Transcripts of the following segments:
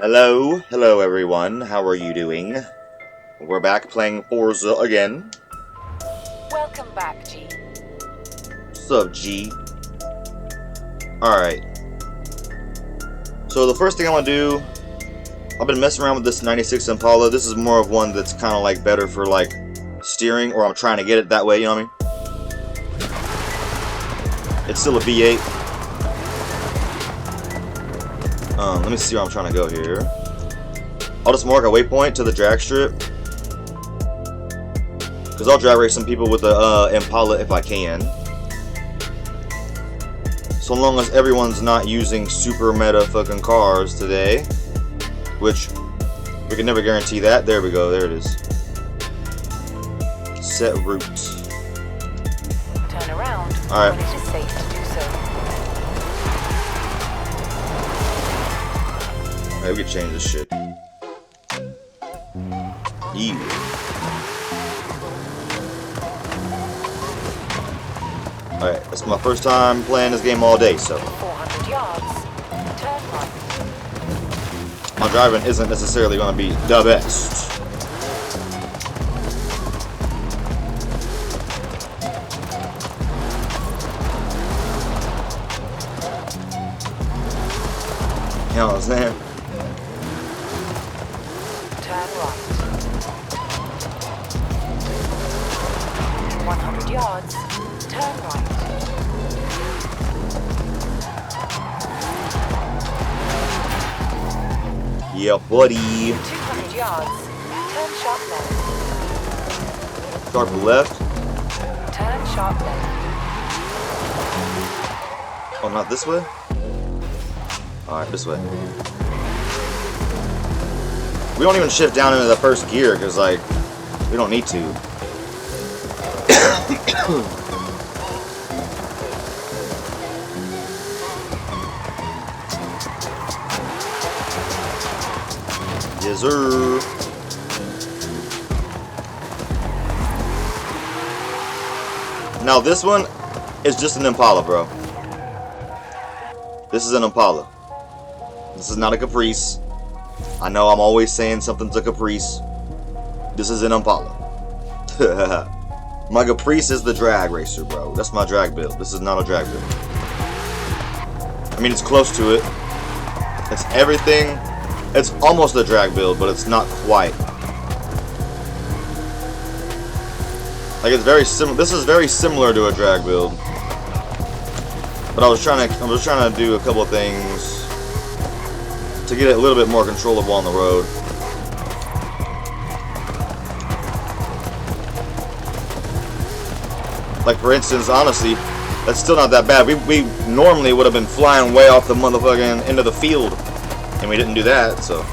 Hello everyone, how are you doing? We're back playing Forza again. Welcome back, G. What's up, G? Alright. So the first thing I'm gonna do, I've been messing around with this 96 Impala. This is more of one that's kind of like better for like steering, or I'm trying to get it that way, you know what I mean? It's still a V8. Let me see where I'm trying to go here. I'll just mark a waypoint to the drag strip, because I'll drag race some people with the Impala if I can. So long as everyone's not using super meta fucking cars today, which we can never guarantee that. There we go, there it is. Set route. Turn around Alright. when it is safe to do so. Alright, we can change this shit. Yeah. Alright, that's my first time playing this game all day, so 400 yards. Turn right. my driving isn't necessarily going to be the best. You know what I'm saying? Turn right. 100 yards. Turn right. Yeah, buddy. 200 yards. Turn sharp left. Sharp left. Turn sharp left. Oh, not this way? Alright, this way. We don't even shift down into the first gear, because, like, we don't need to. Yes, sir. Now, this one is just an Impala, bro. This is an Impala. This is not a Caprice. I know I'm always saying something's a Caprice. This is an Impala. My Caprice is the drag racer, bro. That's my drag build. This is not a drag build. I mean, it's close to it. It's everything. It's almost a drag build, but it's not quite. Like, it's very similar. This is very similar to a drag build. But I was trying to do a couple of things to get it a little bit more controllable on the road. Like, for instance, honestly, that's still not that bad. We normally would have been flying way off the motherfucking into the field, and we didn't do that, so. In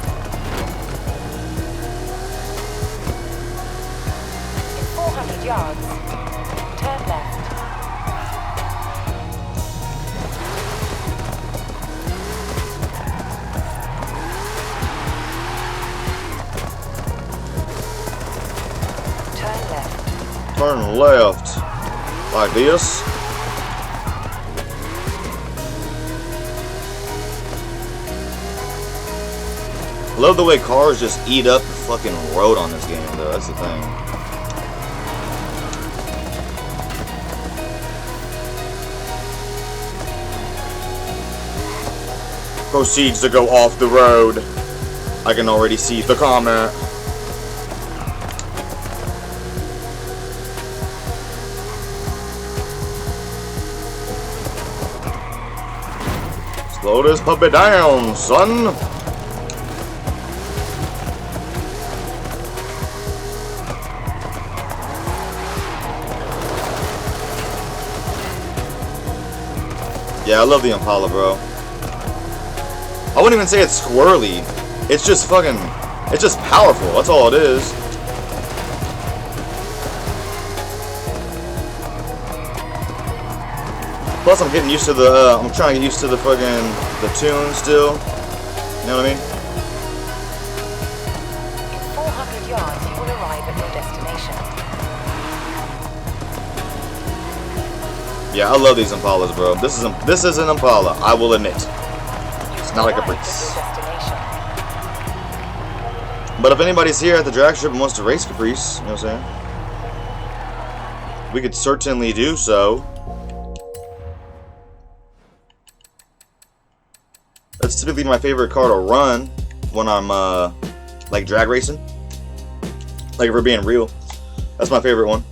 400 yards. Turn left. Turn left. Turn left. Like this. Love the way cars just eat up the fucking road on this game, though. That's the thing. Proceeds to go off the road. I can already see the comment. Slow this puppy down, son. Yeah, I love the Impala, bro. I wouldn't even say it's squirrely. It's just fucking... It's just powerful. That's all it is. Plus, I'm getting used to the... I'm trying to get used to the fucking... the tune still. You know what I mean? In 400 yards, you will arrive at your destination. Yeah, I love these Impalas, bro. This is an Impala, I will admit. It's not like a Caprice. But if anybody's here at the drag strip and wants to race Caprice, you know what I'm saying? We could certainly do so. That's typically my favorite car to run when I'm like drag racing. Like if we're being real, that's my favorite one.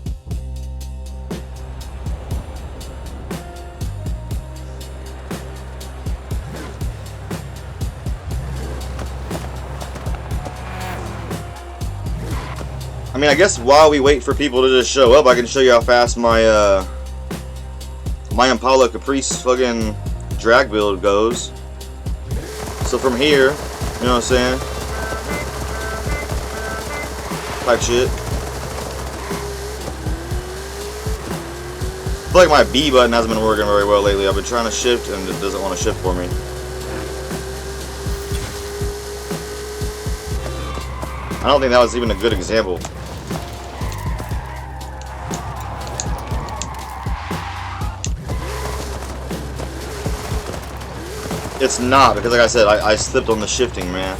I mean, I guess while we wait for people to just show up, I can show you how fast my my Impala Caprice fucking drag build goes. So from here, you know what I'm saying? Type shit. I feel like my B button hasn't been working very well lately. I've been trying to shift and it doesn't want to shift for me. I don't think that was even a good example. It's not, because like I said, I slipped on the shifting, man.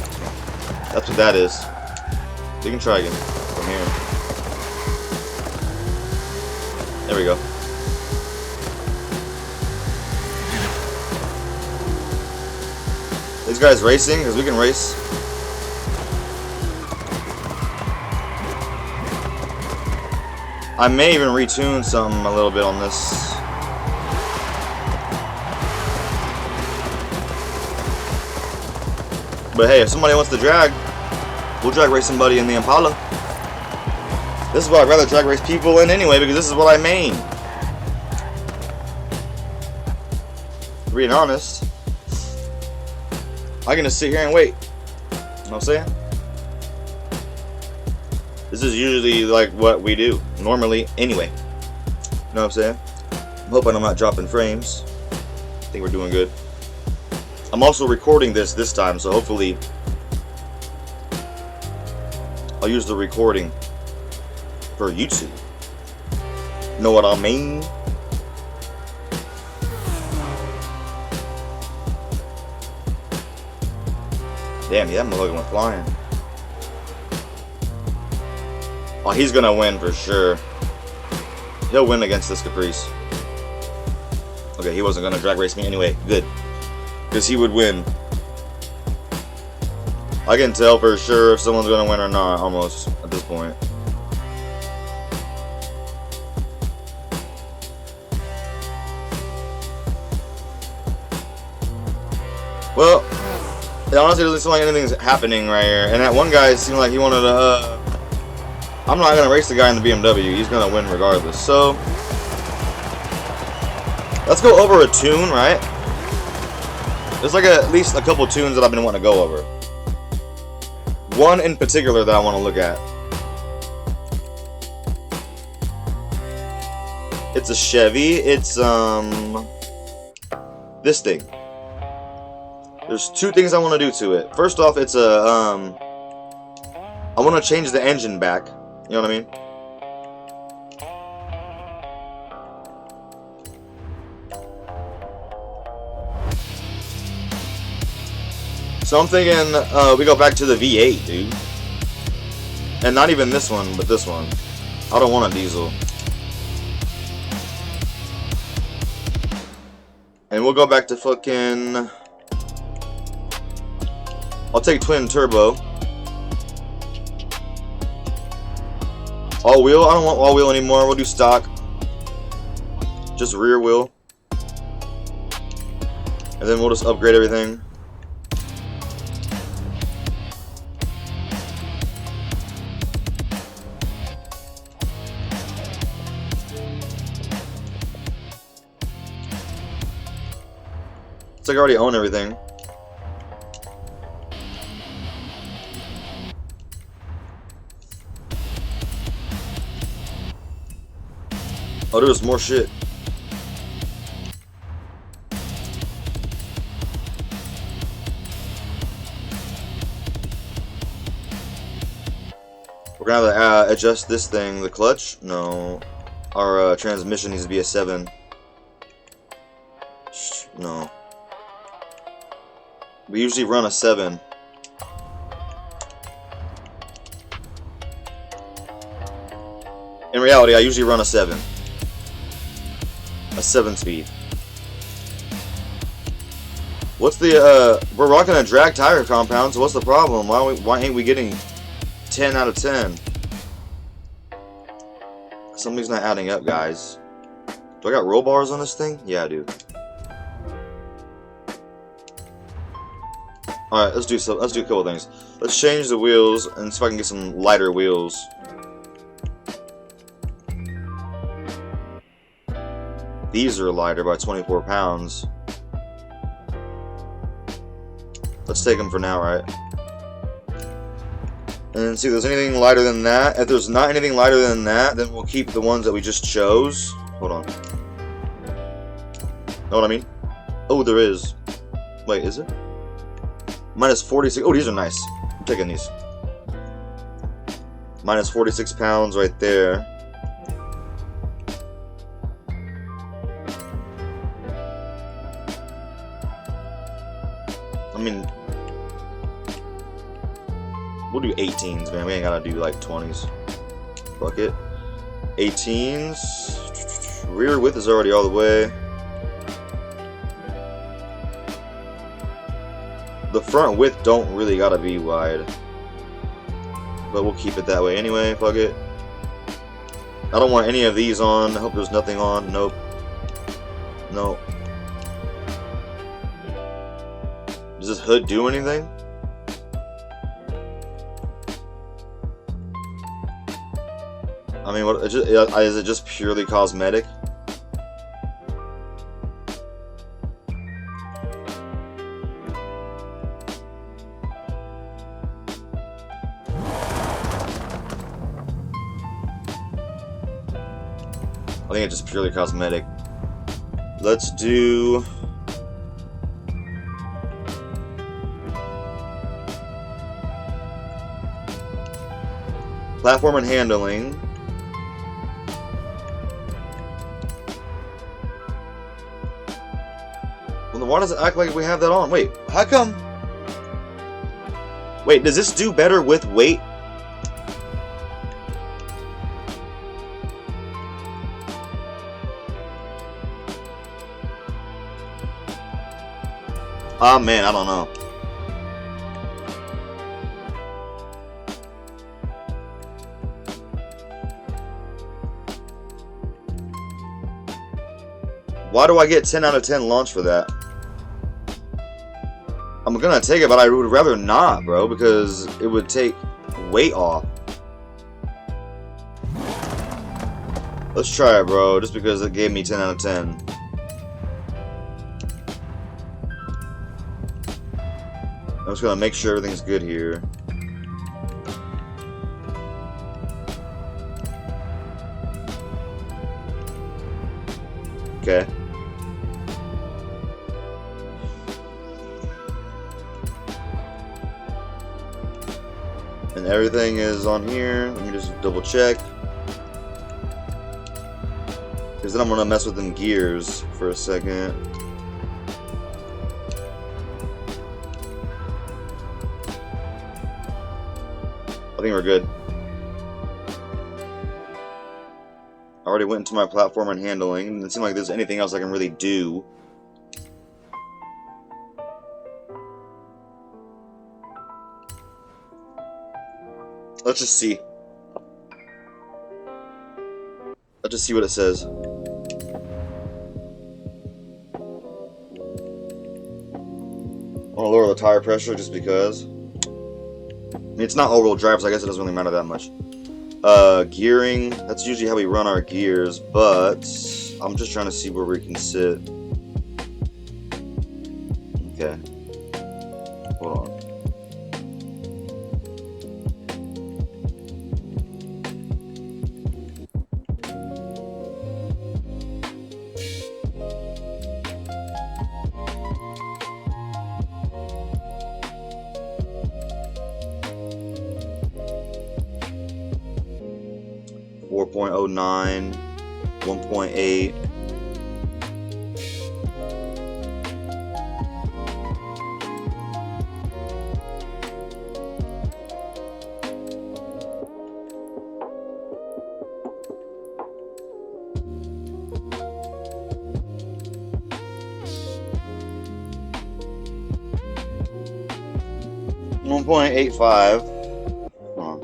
That's what that is. You can try again from here. There we go. These guys racing, because we can race. I may even retune something a little bit on this. But hey, if somebody wants to drag, we'll drag race somebody in the Impala. This is what I'd rather drag race people in anyway, because this is what I main. Being honest, I can just sit here and wait. You know what I'm saying? This is usually like what we do, normally anyway. You know what I'm saying? I'm hoping I'm not dropping frames. I think we're doing good. I'm also recording this time, so hopefully I'll use the recording for YouTube. Know what I mean? Damn, yeah, that motherfucker went flying. Oh, he's gonna win for sure. He'll win against this Caprice. Okay, he wasn't gonna drag race me anyway. Good. Because he would win. I can tell for sure if someone's gonna win or not, almost, at this point. Well, it honestly doesn't seem like anything's happening right here. And that one guy seemed like he wanted to, I'm not gonna race the guy in the BMW. He's gonna win regardless. So, let's go over a tune, right? There's like at least a couple tunes that I've been wanting to go over. One in particular that I want to look at. It's a Chevy. It's this thing. There's two things I want to do to it. First off, it's a I want to change the engine back. You know what I mean? So I'm thinking we go back to the V8, dude. And not even this one, but this one. I don't want a diesel. And we'll go back to fucking... I'll take twin turbo. All wheel? I don't want all wheel anymore. We'll do stock. Just rear wheel. And then we'll just upgrade everything. It's like I already own everything. Oh, there's more shit. We're gonna have to adjust this thing. The clutch? No. Our transmission needs to be a 7. No. We usually run a 7. in reality, I usually run a 7. A 7 speed. What's the, we're rocking a drag tire compound, so what's the problem? Why ain't we getting 10 out of 10? Something's not adding up, guys. Do I got roll bars on this thing? Yeah, I do. Alright, let's do a couple things. Let's change the wheels and see if I can get some lighter wheels. These are lighter by 24 pounds. Let's take them for now, right? And see if there's anything lighter than that. If there's not anything lighter than that, then we'll keep the ones that we just chose. Hold on. Know what I mean? Oh, there is. Wait, is it? Minus 46. Oh, these are nice. I'm taking these. Minus 46 pounds right there. I mean, we'll do 18s, man. We ain't gotta do like 20s. Fuck it. 18s. Rear width is already all the way. The front width don't really gotta be wide. But we'll keep it that way anyway. Fuck it. I don't want any of these on. I hope there's nothing on. Nope. Nope. Does this hood do anything? I mean, what? Is it just purely cosmetic? I think it's just purely cosmetic. Let's do... platform and handling. Well, then why does it act like we have that on? Wait, how come? Wait, does this do better with weight? Ah, man, I don't know. Why do I get 10 out of 10 launch for that? I'm gonna take it, but I would rather not, bro, because it would take weight off. Let's try it, bro, just because it gave me 10 out of 10. I'm just gonna make sure everything's good here. Okay. And everything is on here. Let me just double check. Because then I'm gonna mess with them gears for a second. I think we're good. I already went into my platform and handling. It doesn't seem like there's anything else I can really do. Let's just see. Let's just see what it says. I want to lower the tire pressure just because. I mean, it's not all-wheel drive, so I guess it doesn't really matter that much. Gearing, that's usually how we run our gears, but I'm just trying to see where we can sit. Okay. Hold on. .09, 1.8. 1.85. Hold on.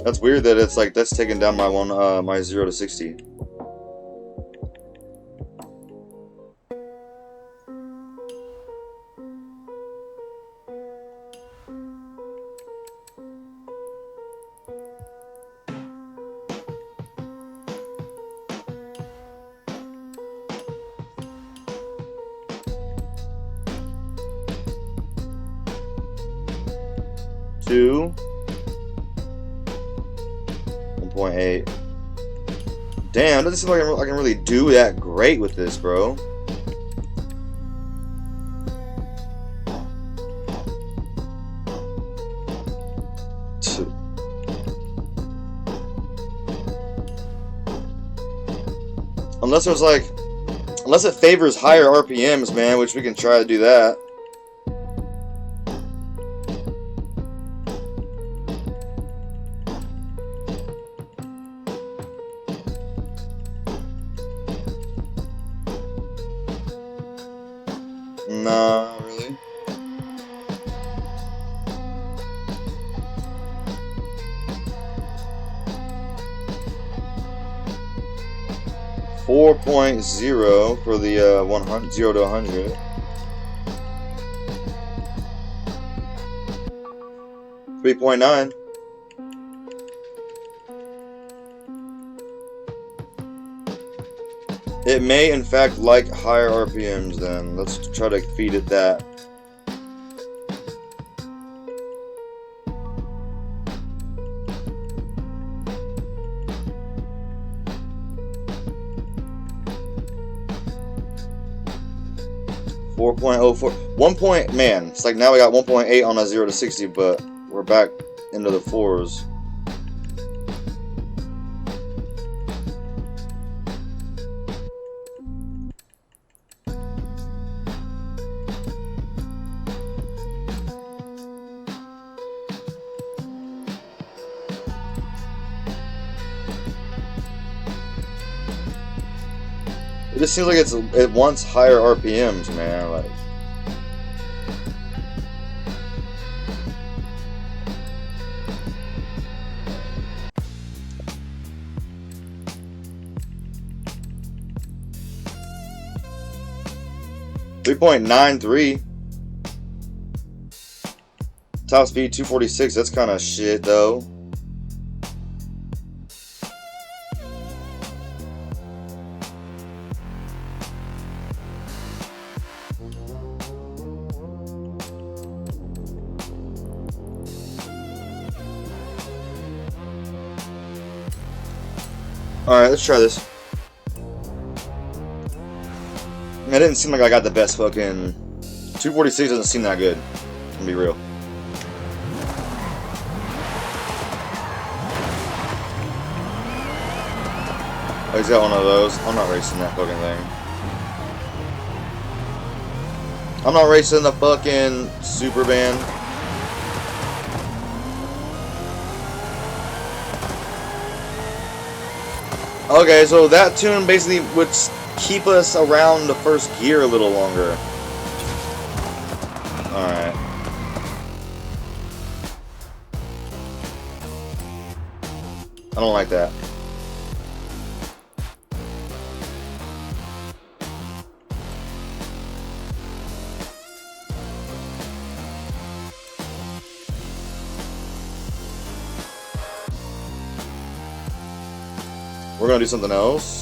That's weird that it's like that's taking down my my 0 to 60. Two. 1.8. Damn, doesn't seem like I can really do that great with this, bro. Unless there's like, unless it favors higher RPMs, man, which we can try to do that. Nah, really. .0 for the 100, 0 to 100. .9. It may, in fact, like higher RPMs then. Let's try to feed it that. Man, it's like now we got 1.8 on a 0 to 60, but we're back into the 4s. It just seems like it wants higher RPMs, man. Like, .93. Top speed 246. That's kind of shit, though. Alright, let's try this. It didn't seem like I got the best fucking... 246 doesn't seem that good. I'm gonna be real. Oh, he's got one of those. I'm not racing that fucking thing. I'm not racing the fucking Super Band. Okay, so that tune basically would keep us around the first gear a little longer. Alright. I don't like that. We're gonna do something else.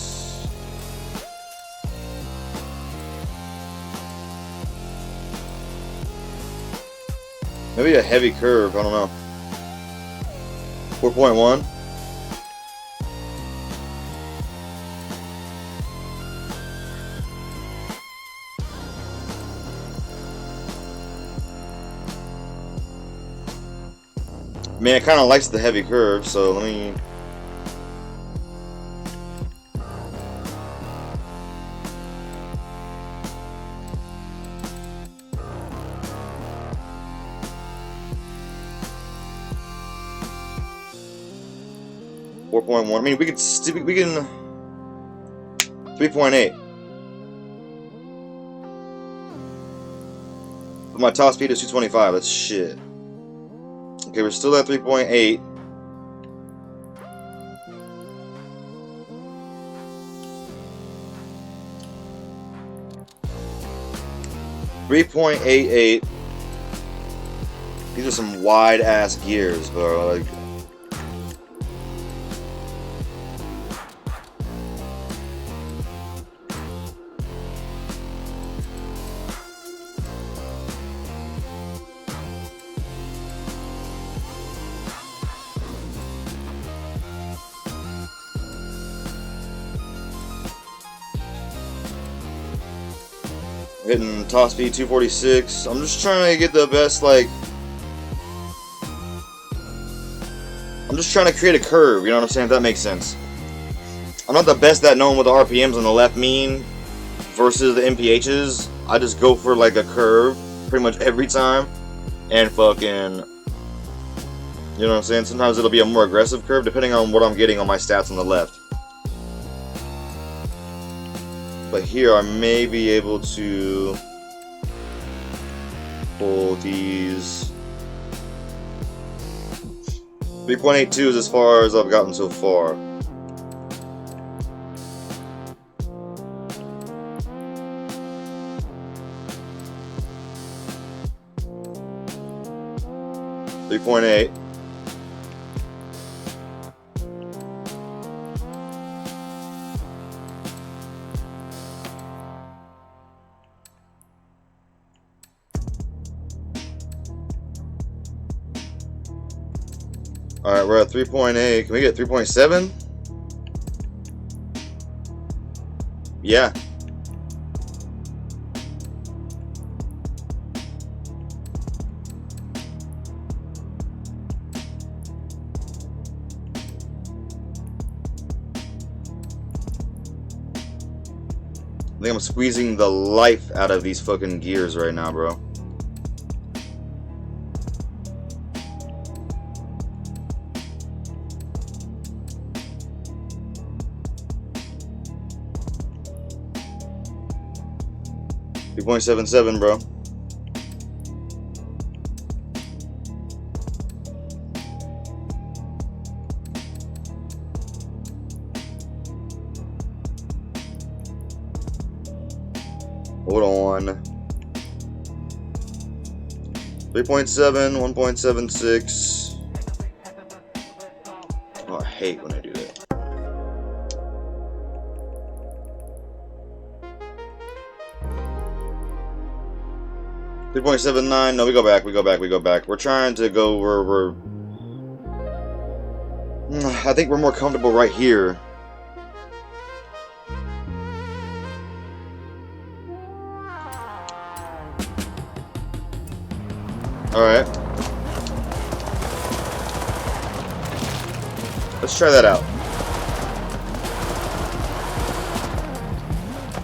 Maybe a heavy curve, I don't know. 4.1. Man, it kind of likes the heavy curve, so let me... 4.1. I mean, we can 3.8. But my top speed is 225. That's shit. Okay, we're still at 3.8. .88. These are some wide ass gears, bro. Like, hitting top speed 246. I'm just trying to get the best, like, I'm just trying to create a curve, you know what I'm saying, if that makes sense. I'm not the best at knowing what the RPMs on the left mean versus the MPHs. I just go for, like, a curve pretty much every time. And fucking, you know what I'm saying? Sometimes it'll be a more aggressive curve depending on what I'm getting on my stats on the left. But here I may be able to pull these. 3.82 is as far as I've gotten so far. .8. Alright, we're at 3.8. Can we get 3.7? Yeah. I think I'm squeezing the life out of these fucking gears right now, bro. .77, bro. Hold on. 3.7, 1.76. Oh, I hate when I do that. .79. No, we go back. We're trying to go where we're. I think we're more comfortable right here. Alright. Let's try that out.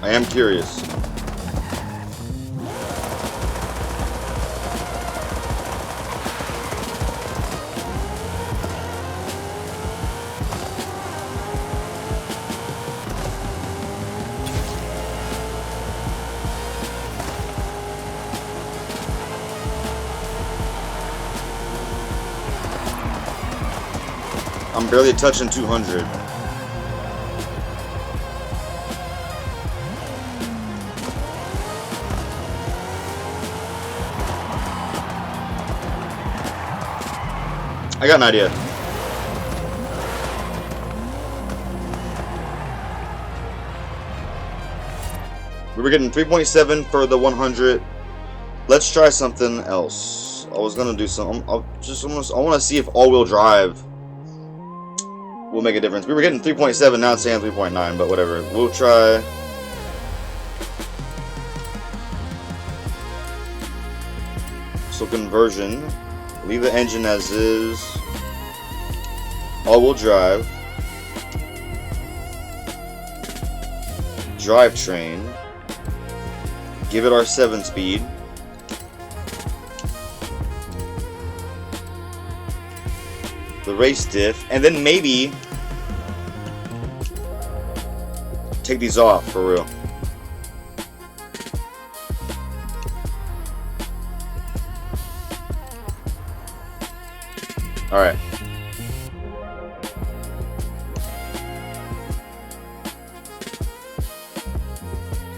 I am curious. I'm barely touching 200. I got an idea. We were getting 3.7 for the 100. Let's try something else. I was gonna do some. I want to see if all-wheel drive will make a difference. We were getting 3.7, now it's saying 3.9, but whatever. We'll try. So conversion. Leave the engine as is. All-wheel drive. Drivetrain. Give it our 7-speed. The race diff, and then maybe take these off for real. All right.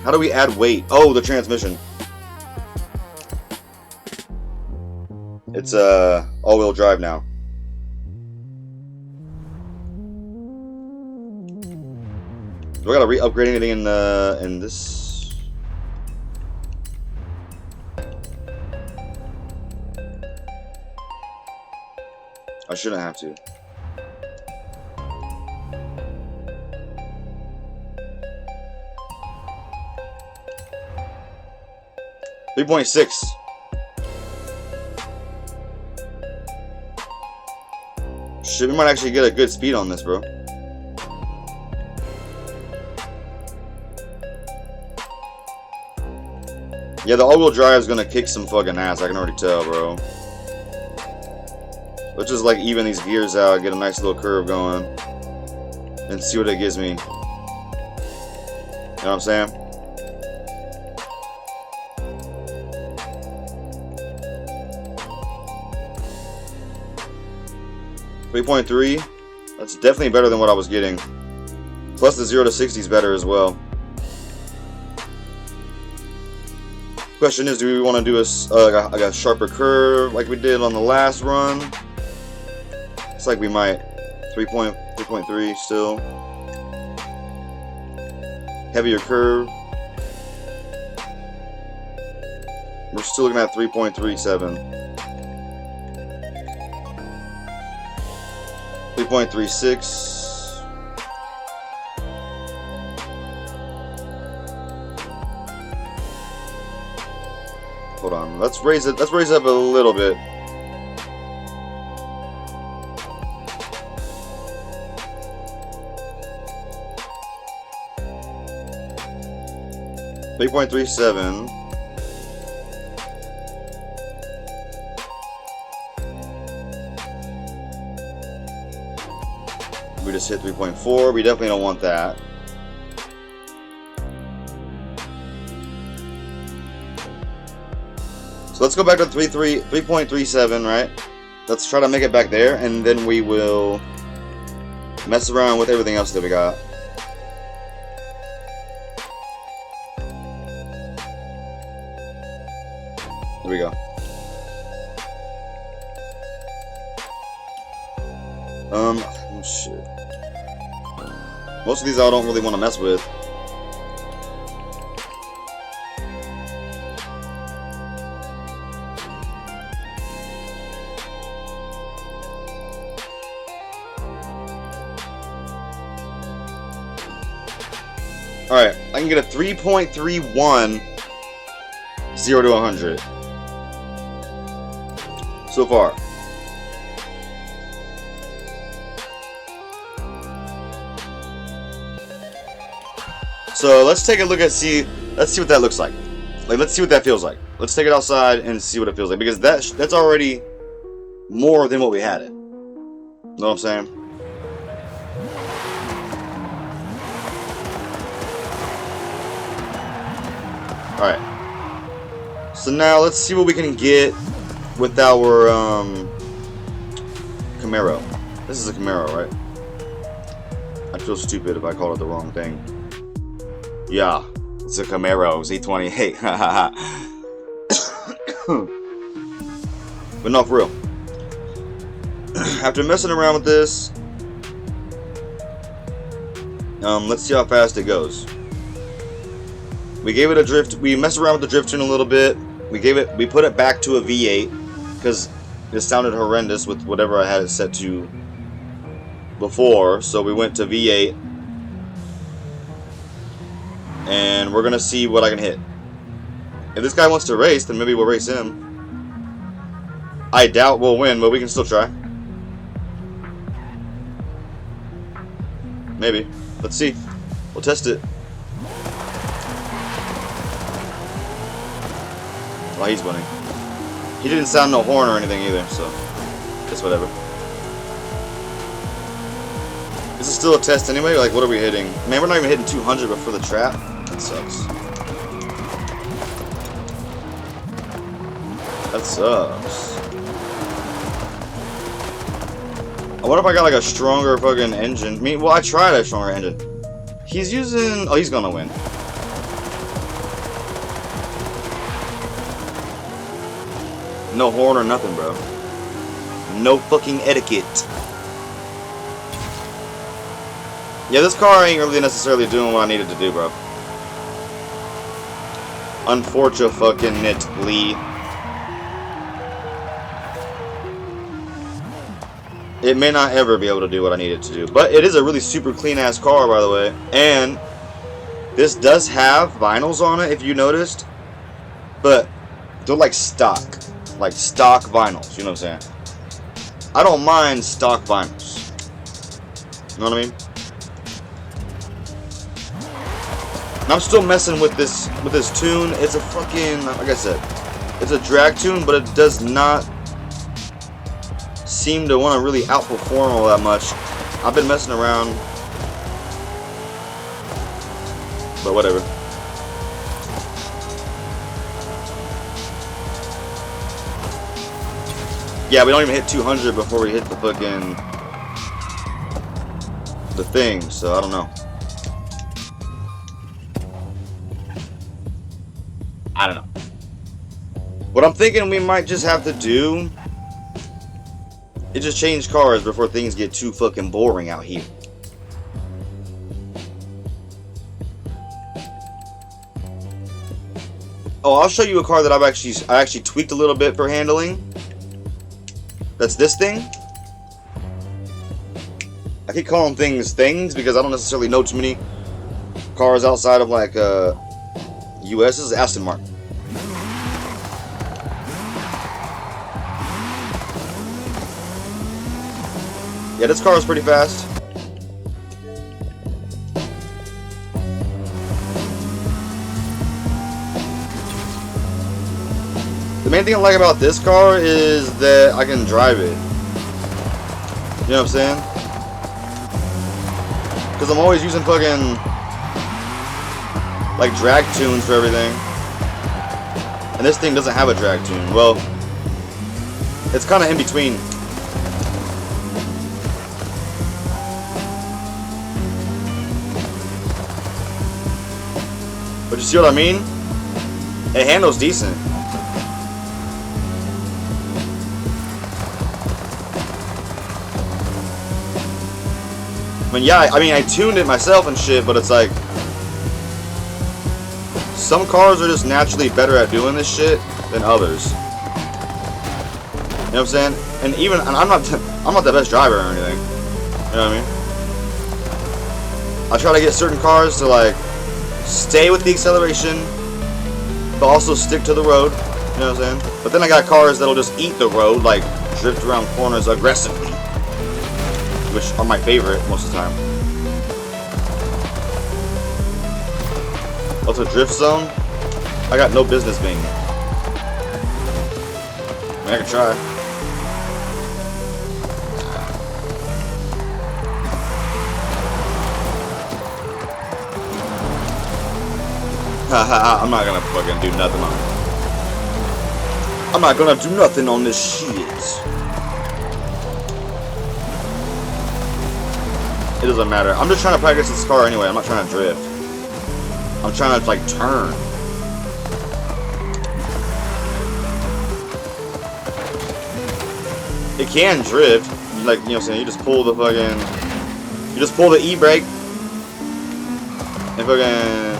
How do we add weight? Oh, the transmission. It's all-wheel drive now. Do I gotta re-upgrade anything in this? I shouldn't have to. $3.6. Shit, we might actually get a good speed on this, bro. Yeah, the all-wheel drive is gonna kick some fucking ass. I can already tell, bro. Let's just like even these gears out, get a nice little curve going, and see what it gives me. You know what I'm saying? .3. That's definitely better than what I was getting. Plus the 0 to 60 is better as well. Question is, do we want to do a sharper curve like we did on the last run? It's like we might. 3.3 still. Heavier curve. We're still looking at 3.37. 3.36. Hold on. Let's raise it. Let's raise it up a little bit. .37. We just hit 3.4. We definitely don't want that. So let's go back to 3.37, right? Let's try to make it back there, and then we will mess around with everything else that we got. Here we go. Oh shit. Most of these I don't really want to mess with. Alright, I can get a 3.31 0 to 100 so far. So let's take a look at let's see what that looks like. Let's see what that feels like. Let's take it outside and see what it feels like, because that's already more than what we had it. Know what I'm saying? Alright. So now let's see what we can get with our Camaro. This is a Camaro, right? I'd feel stupid if I called it the wrong thing. Yeah, it's a Camaro Z28. But no, for real. After messing around with this, let's see how fast it goes. We gave it a drift. We messed around with the drift tune a little bit. We put it back to a V8 because it sounded horrendous with whatever I had it set to before. So we went to V8, and we're gonna see what I can hit. If this guy wants to race, then maybe we'll race him. I doubt we'll win, but we can still try. Maybe. Let's see. We'll test it. Well, he's winning. He didn't sound no horn or anything either, so it's whatever. this is still a test anyway. Like, what are we hitting? Man, we're not even hitting 200 before the trap. That sucks. That sucks. I wonder if I got like a stronger fucking engine. I mean, well, I tried a stronger engine. He's using... Oh, he's gonna win. No horn or nothing, bro. No fucking etiquette. Yeah, this car ain't really necessarily doing what I needed to do, bro. Unfortunately. It may not ever be able to do what I needed to do. But it is a really super clean-ass car, by the way. And this does have vinyls on it, if you noticed. But they're like stock. Like stock vinyls, you know what I'm saying? I don't mind stock vinyls. You know what I mean? And I'm still messing with this tune. It's a fucking, like I said, it's a drag tune, but it does not seem to want to really outperform all that much. I've been messing around, but whatever. Yeah, we don't even hit 200 before we hit the fucking the thing, so I don't know. I don't know. What I'm thinking we might just have to do is just change cars before things get too fucking boring out here. Oh, I'll show you a car that I actually tweaked a little bit for handling. That's this thing. I keep calling things because I don't necessarily know too many cars outside of like US. This is Aston Martin. Yeah, this car is pretty fast. The main thing I like about this car is that I can drive it. You know what I'm saying? Because I'm always using fucking like drag tunes for everything. And this thing doesn't have a drag tune. Well, it's kind of in between. But you see what I mean? It handles decent. I mean, yeah, I tuned it myself and shit, but it's like some cars are just naturally better at doing this shit than others. You know what I'm saying? And I'm not the best driver or anything. You know what I mean? I try to get certain cars to like stay with the acceleration, but also stick to the road. You know what I'm saying? But then I got cars that'll just eat the road, like drift around corners aggressively, which are my favorite most of the time. Also, drift zone, I got no business being there. I mean, I can try. Haha, I'm not gonna fucking do nothing on it. I'm not gonna do nothing on this shit. It doesn't matter. I'm just trying to practice this car anyway. I'm not trying to drift. I'm trying to like turn. It can drift. Like, you know what I'm saying? You just pull the e-brake and fucking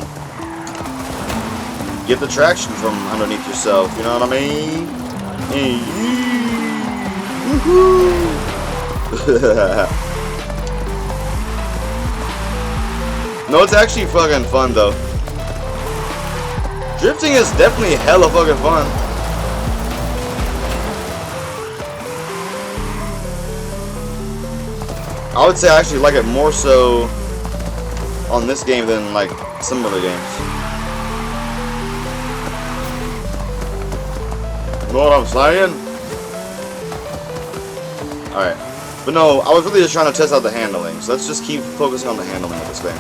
get the traction from underneath yourself. You know what I mean? Woohoo! No, it's actually fucking fun though. Drifting is definitely hella fucking fun. I would say I actually like it more so on this game than like some other games. You know what I'm saying? Alright. But no, I was really just trying to test out the handling. So let's just keep focusing on the handling of this thing.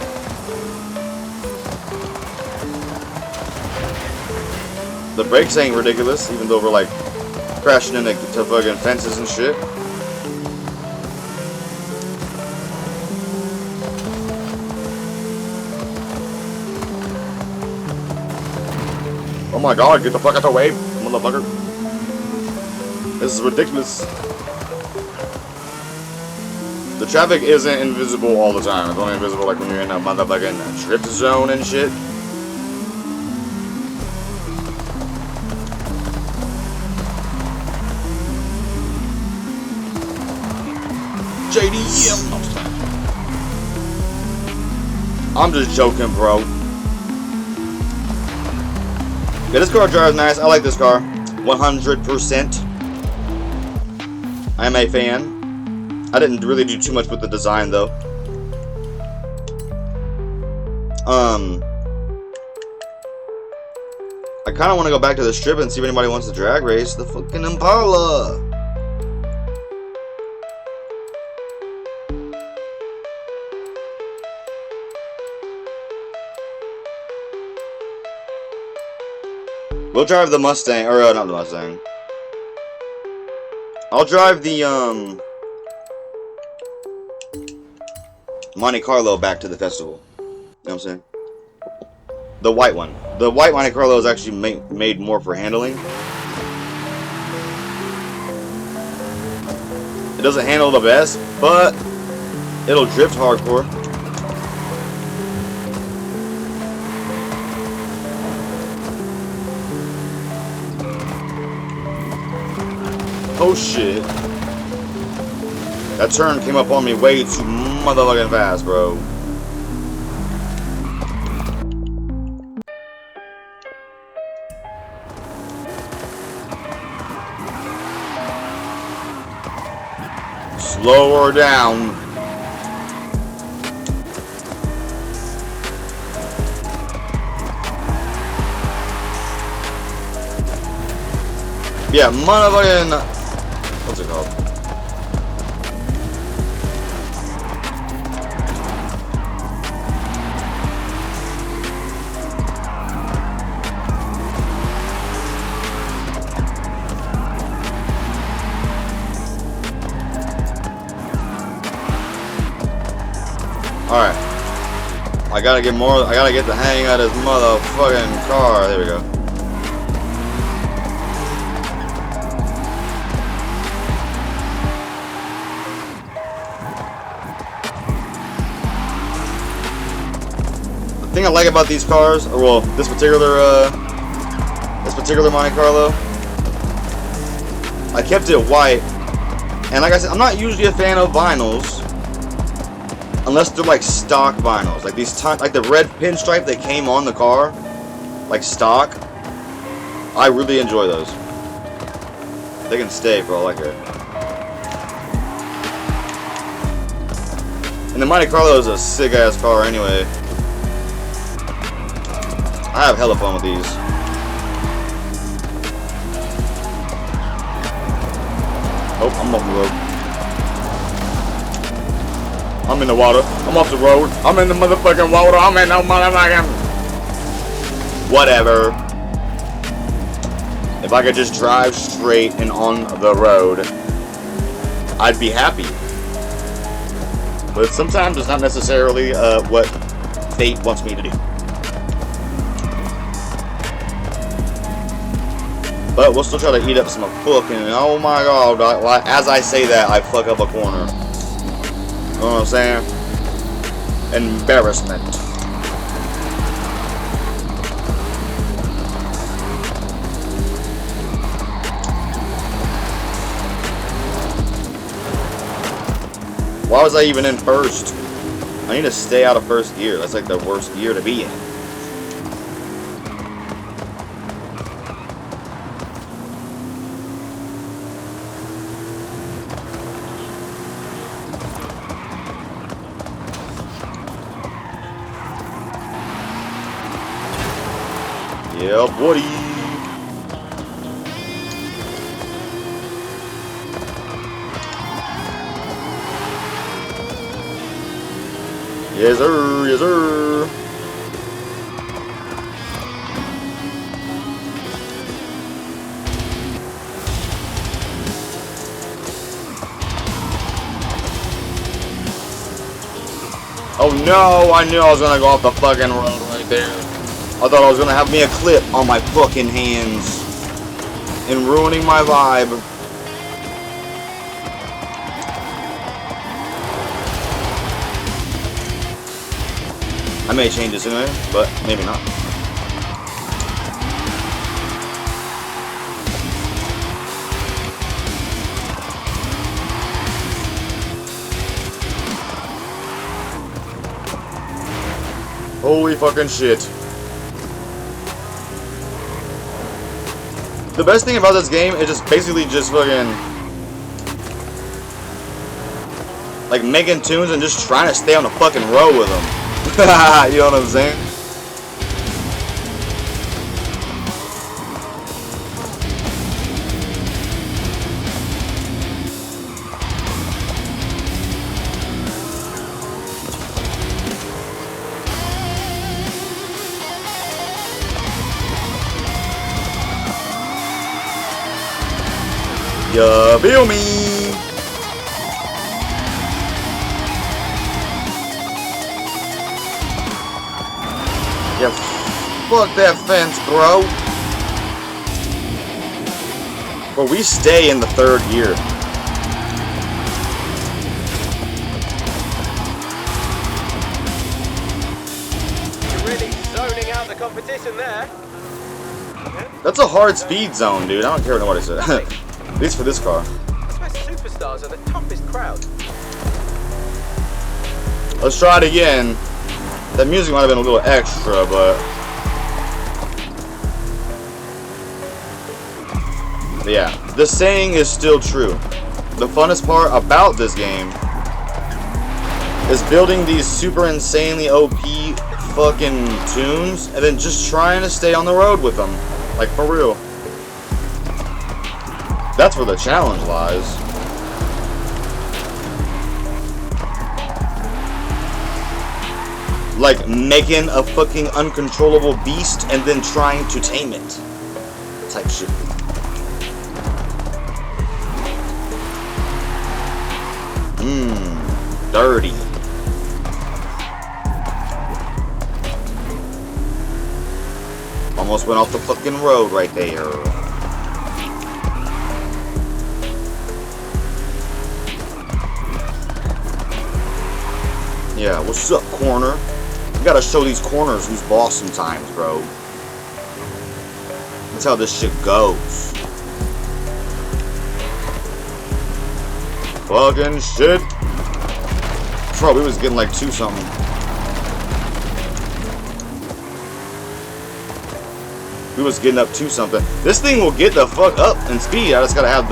The brakes ain't ridiculous, even though we're like crashing into fucking fences and shit. Oh my god, get the fuck out the way, motherfucker. This is ridiculous. The traffic isn't invisible all the time. It's only invisible like when you're in a motherfucking drift zone and shit. JDM. I'm just joking, bro. Yeah, this car drives nice. I like this car. 100%. I am a fan. I didn't really do too much with the design, though. I kind of want to go back to the strip and see if anybody wants to drag race the fucking Impala. We'll drive the Mustang, or not the Mustang. I'll drive the Monte Carlo back to the festival. You know what I'm saying? The white one. The white Monte Carlo is actually made more for handling. It doesn't handle the best, but it'll drift hardcore. Oh shit. That turn came up on me way too motherfucking fast, bro. Slow her down. Yeah, motherfucking... What's it called? Alright. I gotta get the hang out of this motherfucking car. There we go. The thing I like about these cars, or well, this particular Monte Carlo, I kept it white, and like I said, I'm not usually a fan of vinyls unless they're like stock vinyls, like these like the red pinstripe that came on the car, like stock. I really enjoy those. They can stay for all I care. And the Monte Carlo is a sick ass car anyway. I have hella fun with these. Oh, I'm off the road. I'm in the water. I'm off the road. I'm in the motherfucking water. I'm in no motherfucking... Whatever. If I could just drive straight and on the road, I'd be happy. But sometimes it's not necessarily what fate wants me to do. But we'll still try to eat up some fucking... Oh my god. As I say that, I fuck up a corner. You know what I'm saying? Embarrassment. Why was I even in first? I need to stay out of first gear. That's like the worst gear to be in. Yeah, buddy. Yes, sir. Yes, sir. Oh no, I knew I was gonna go off the fucking road right there. I thought I was gonna have me a clip on my fucking hands and ruining my vibe. I may change this anyway, but maybe not. Holy fucking shit. The best thing about this game is just basically just fucking like making tunes and just trying to stay on the fucking road with them. You know what I'm saying? You feel me? Yeah, fuck that fence, bro. But we stay in the third gear. You're really zoning out the competition there. That's a hard speed zone, dude. I don't care what nobody says. At least for this car. I swear superstars are the toughest crowd. Let's try it again. That music might have been a little extra, but yeah, the saying is still true. The funnest part about this game is building these super insanely OP fucking tunes and then just trying to stay on the road with them. Like, for real. That's where the challenge lies. Like making a fucking uncontrollable beast and then trying to tame it. Type shit. Dirty. Almost went off the fucking road right there. Yeah, what's up, corner? You gotta show these corners who's boss sometimes, bro. That's how this shit goes. Fucking shit. Bro, we was getting like 2 something. We was getting up 2 something. This thing will get the fuck up in speed. I just gotta have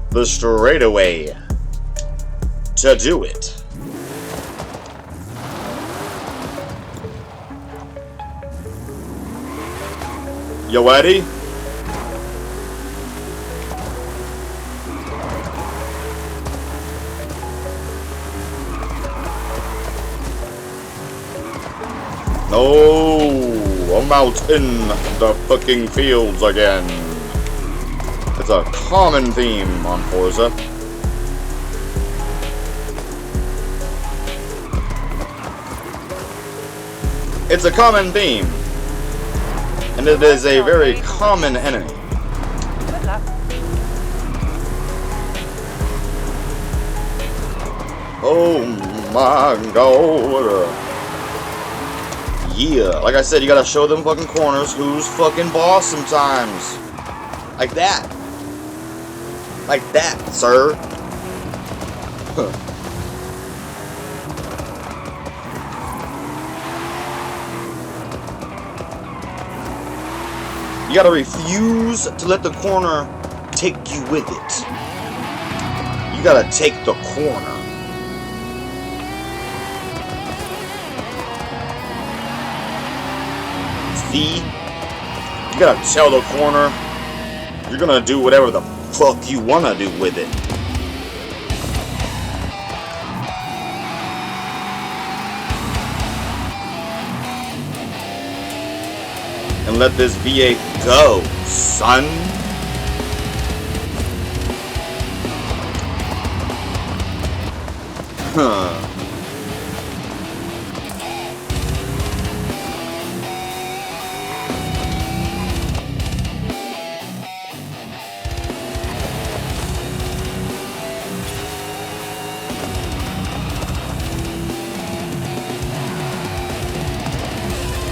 the straightaway to do it. You ready? No, I'm out in the fucking fields again. It's a common theme on Forza. It's a common theme. And it is a very common enemy. Good luck. Oh my god. Yeah, like I said, you gotta show them fucking corners who's fucking boss sometimes. Like that. Like that, sir. You gotta refuse to let the corner take you with it. You gotta take the corner. See? You gotta tell the corner you're gonna do whatever the fuck you wanna do with it. and let this V8 go, son. Huh.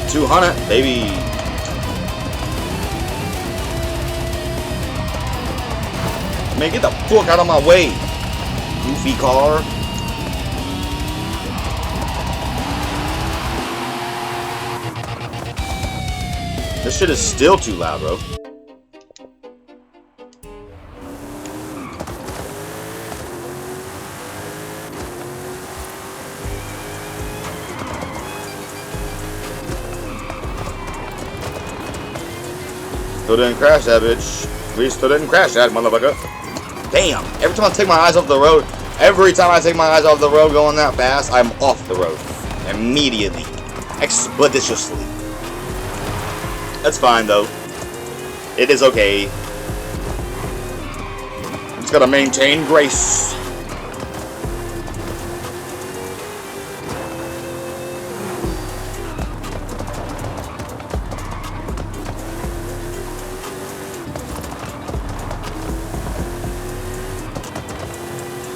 $200, baby. Man, get the fuck out of my way, goofy car. This shit is still too loud, bro. Still didn't crash that bitch. We still didn't crash that motherfucker. Damn. Every time I take my eyes off the road, going that fast, I'm off the road. Immediately. Expeditiously. That's fine though. It is okay. I'm just gotta maintain grace.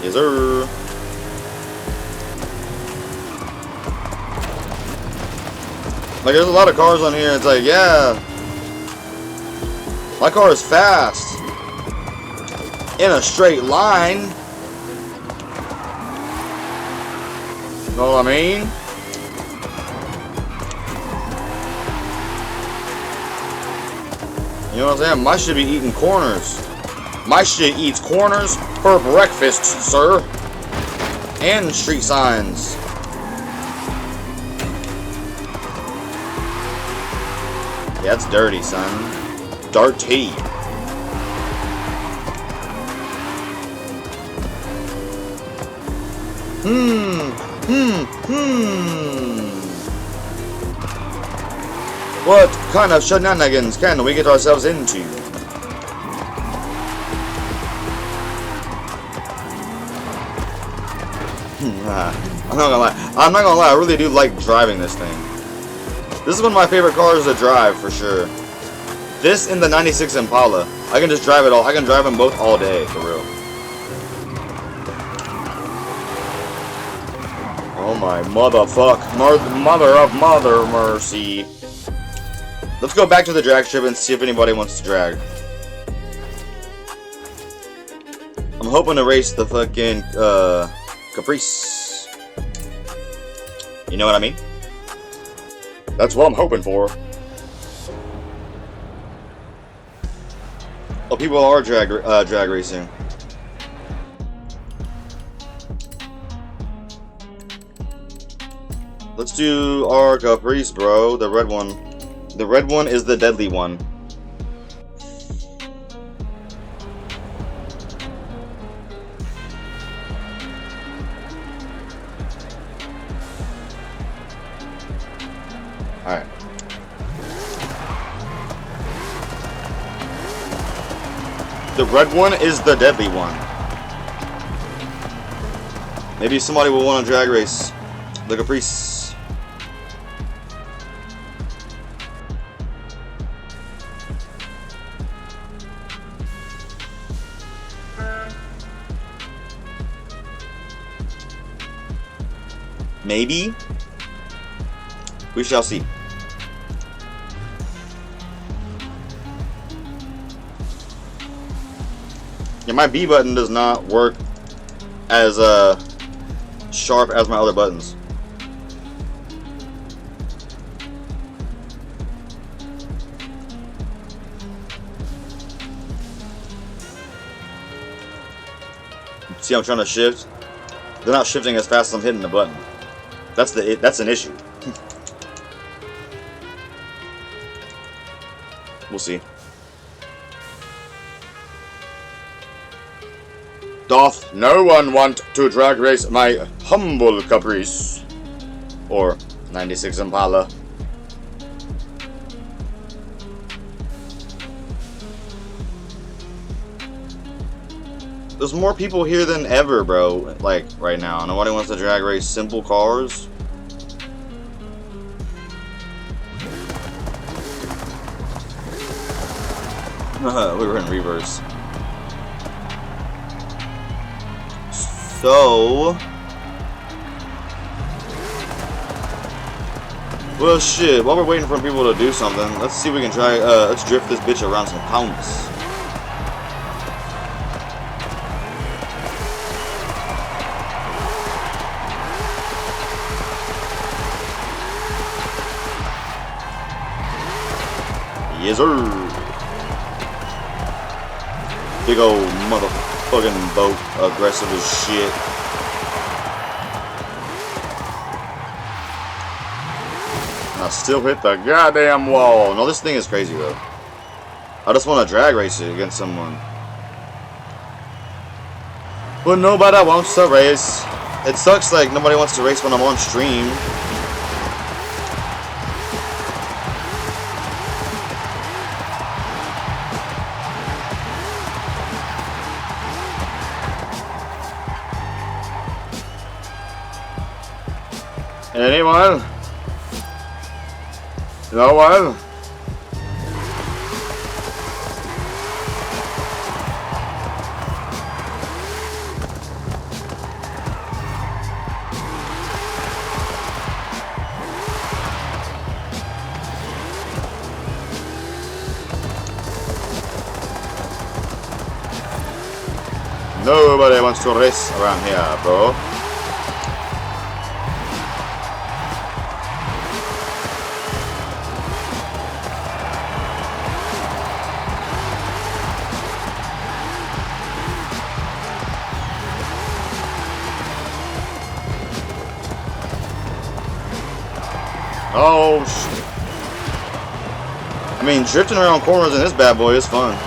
Yes, sir. Like, there's a lot of cars on here. It's like, yeah, my car is fast in a straight line. Know what I mean? You know what I'm saying? My shit be eating corners. My shit eats corners for breakfast, sir. And street signs. Yeah, it's dirty, son. Dirty. What kind of shenanigans can we get ourselves into? I'm not gonna lie, I really do like driving this thing. This is one of my favorite cars to drive, for sure. This and the 96 Impala. I can just drive it all. I can drive them both all day, for real. Oh my motherfuck. Mother of mother mercy. Let's go back to the drag strip and see if anybody wants to drag. I'm hoping to race the fucking, Caprice. You know what I mean? That's what I'm hoping for. Oh, people are drag racing. Let's do our Caprice, bro. The red one. The red one is the deadly one. Alright. The red one is the deadly one. Maybe somebody will want to drag race the Caprice. Maybe. We shall see. Yeah, my B button does not work as sharp as my other buttons. See, I'm trying to shift. They're not shifting as fast as I'm hitting the button. That's an issue. We'll see. Doth no one want to drag race my humble Caprice? Or 96 Impala? there's more people here than ever, bro. Like right now, nobody wants to drag race simple cars. We were in reverse. So, well, shit. While we're waiting for people to do something, let's see if we can try. Let's drift this bitch around some pounds. Yes, sir. Big old motherfucking boat, aggressive as shit. I still hit the goddamn wall. No, this thing is crazy though. I just want to drag race it against someone. But nobody wants to race. It sucks like nobody wants to race when I'm on stream. Anyone? No one? Nobody wants to race around here, bro. Oh, shit. I mean, drifting around corners in this bad boy is fun.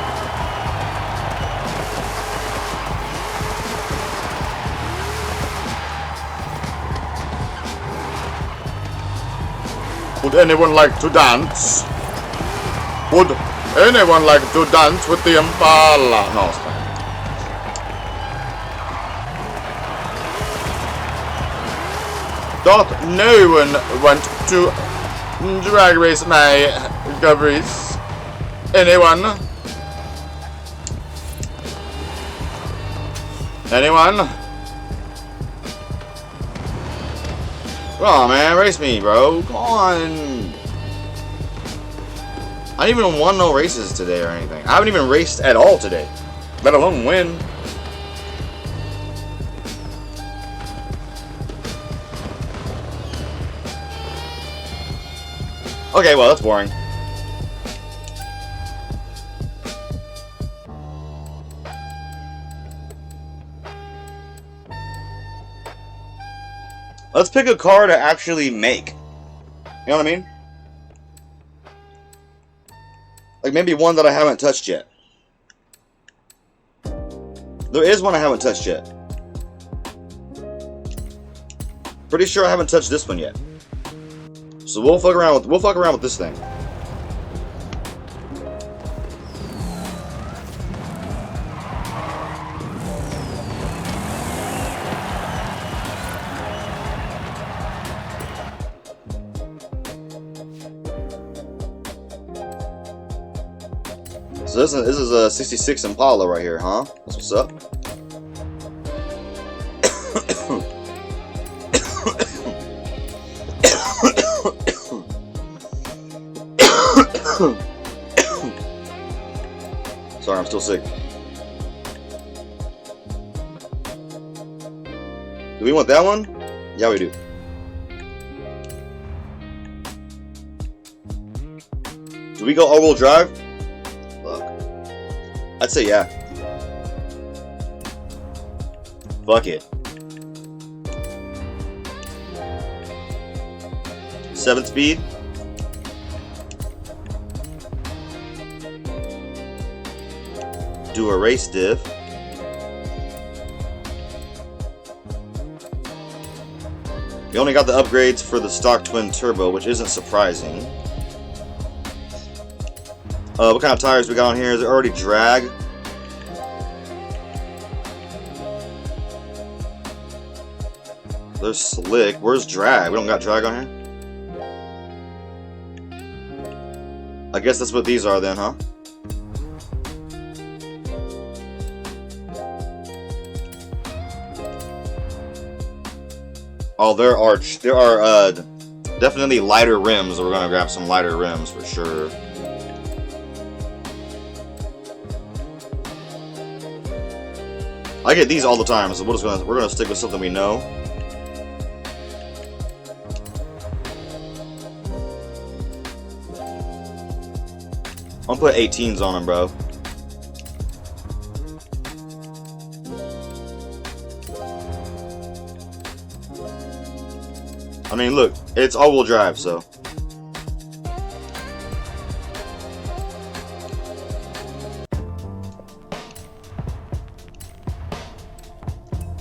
Would anyone like to dance? Would anyone like to dance with the Impala? No, it's fine. Don't no one want to drag race my Gabriels? Anyone? Anyone? Come on, man, race me, bro. Come on. I didn't even won no races today or anything. I haven't even raced at all today, let alone win. Okay, well, that's boring. Let's pick a car to actually make. You know what I mean? Like maybe one that I haven't touched yet. There is one I haven't touched yet. Pretty sure I haven't touched this one yet. So we'll fuck around with this thing. So this is a 66 Impala right here, huh? That's what's up. Sorry, I'm still sick. Do we want that one? Yeah, we do. Do we go all-wheel drive? Fuck. I'd say yeah. Fuck it. 7-speed. Do a race diff. We only got the upgrades for the stock twin turbo, which isn't surprising. What kind of tires we got on here? Is it already drag? There's slick. Where's drag? We don't got drag on here? I guess that's what these are then, huh? Oh, there are definitely lighter rims. We're gonna grab some lighter rims for sure. I get these all the time, so we're gonna stick with something we know. I'm gonna put 18s on them, bro. I mean, look, it's all-wheel drive, so.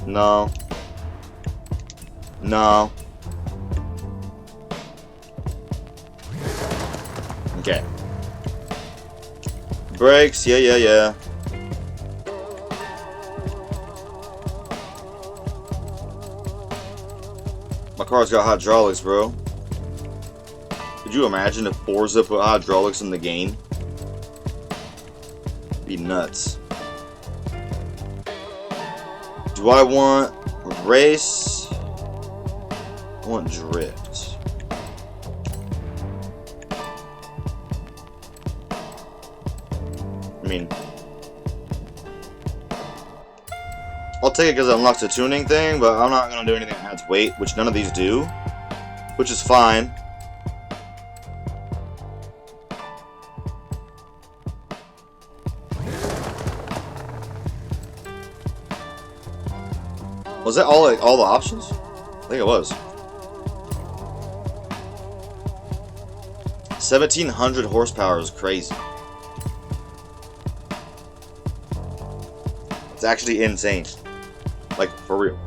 No. No. Okay. Brakes, yeah. My car's got hydraulics, bro. Could you imagine if Forza put hydraulics in the game? Be nuts. Do I want race? I want drift. I mean, I'll take it because it unlocks the tuning thing, but I'm not going to do anything that adds weight, which none of these do, which is fine. Was that all the options? I think it was. 1,700 horsepower is crazy. It's actually insane. Like, for real.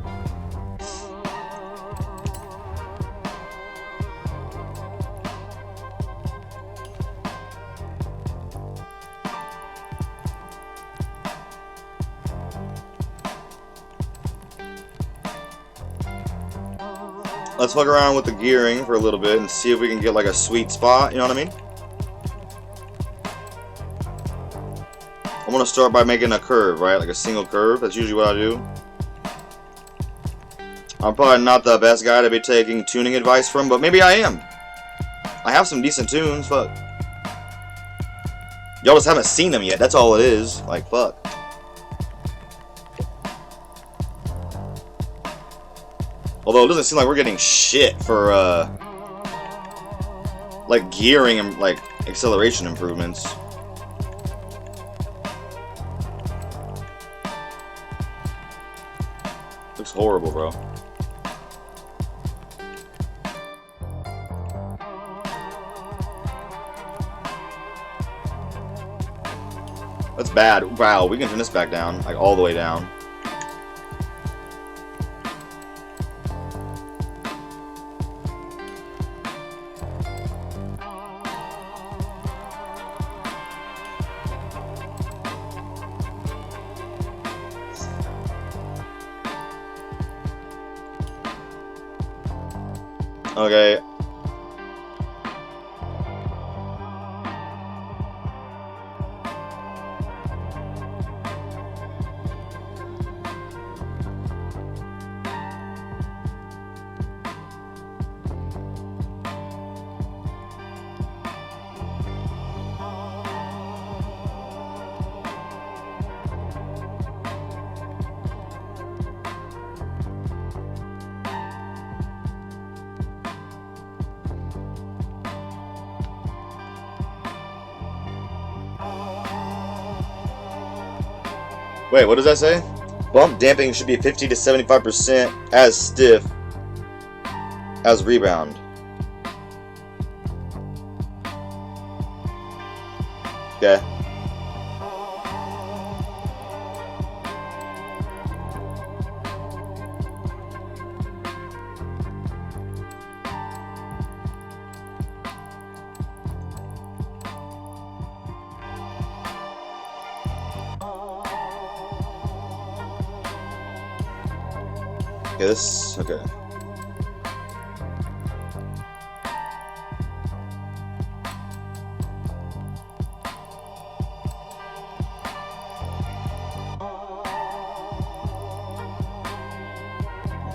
Let's fuck around with the gearing for a little bit and see if we can get like a sweet spot, you know what I mean? I want to start by making a curve, right? Like a single curve. That's usually what I do. I'm probably not the best guy to be taking tuning advice from, but maybe I am. I have some decent tunes, fuck. Y'all just haven't seen them yet, that's all it is. Like, fuck. Although it doesn't seem like we're getting shit for, like, gearing and, like, acceleration improvements. Looks horrible, bro. That's bad. Wow, we can turn this back down, like, all the way down. Okay. Wait, what does that say? Bump damping should be 50 to 75% as stiff as rebound. Okay. Okay, this, okay.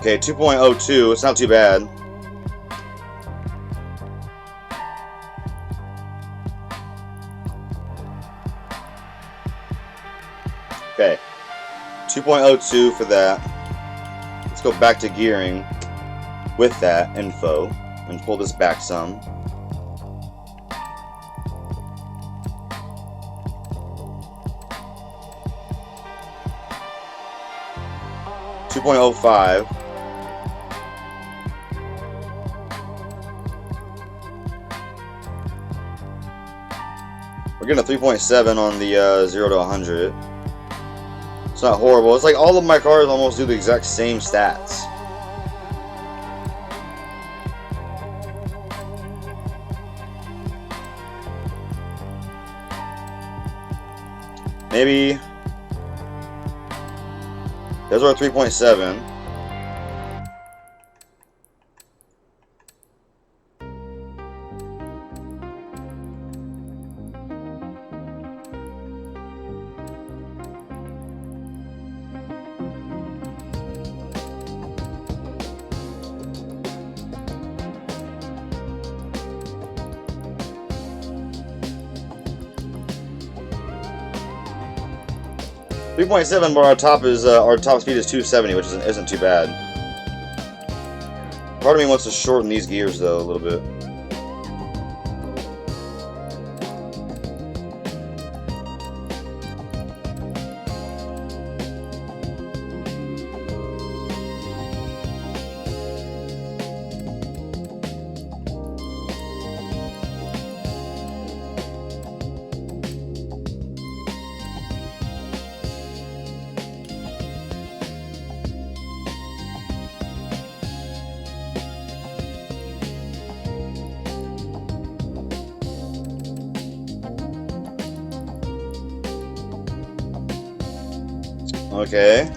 Okay, 2.02. It's not too bad. Okay, 2.02 for that. Let's go back to gearing with that info and pull this back some. .05. We're getting a 3.7 on the 0 to 100. It's not horrible. It's like all of my cars almost do the exact same stats. Maybe those are 3.7. .7, but our top speed is 270, which isn't too bad. Part of me wants to shorten these gears though a little bit. Okay.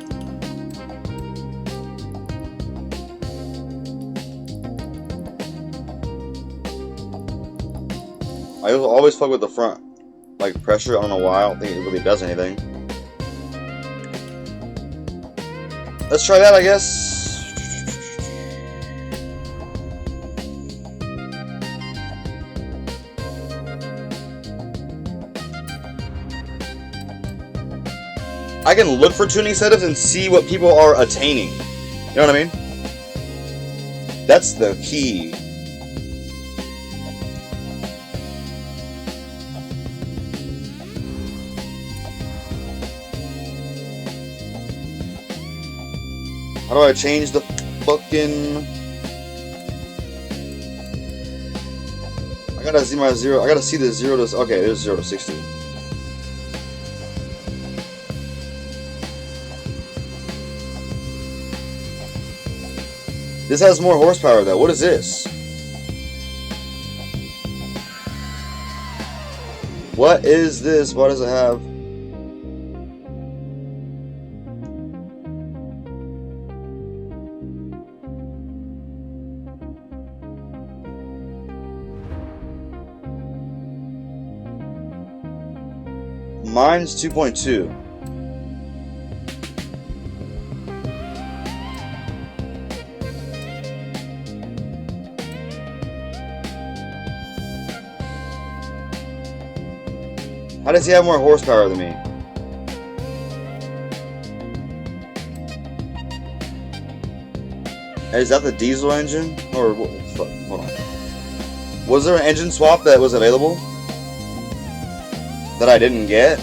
I always fuck with the front, like pressure. I don't know why. I don't think it really does anything. Let's try that, I guess. I can look for tuning setups and see what people are attaining. You know what I mean? That's the key. How do I change the fucking... I gotta see my zero. I gotta see the 0 to... Okay, there's 0 to 60. This has more horsepower though. What is this? What is this? What does it have? Mine's 2.2. How does he have more horsepower than me? Is that the diesel engine? Or what? Fuck, hold on. Was there an engine swap that was available that I didn't get?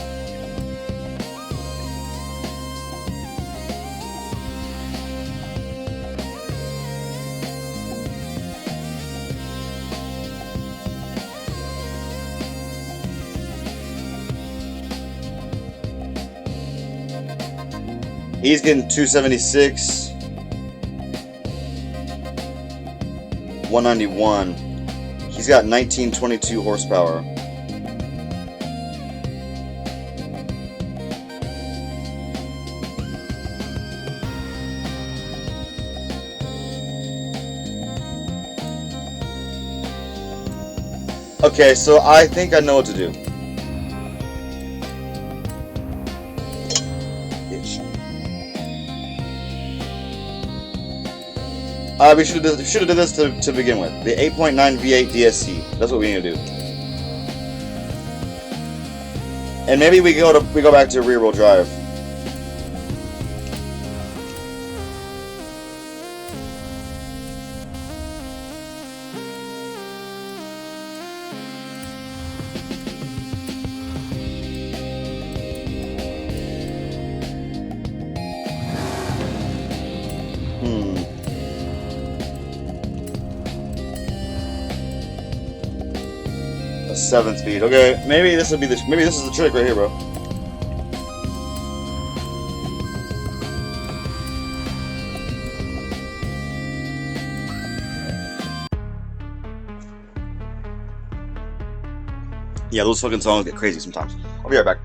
He's getting 276, 191. He's got 1922 horsepower. Okay, so I think I know what to do. We should have did this to begin with. The 8.9 V8 DSC. That's what we need to do. And maybe we go back to rear wheel drive. A 7 speed. Okay, maybe this will be maybe this is the trick right here, bro. Yeah, those fucking songs get crazy sometimes. I'll be right back.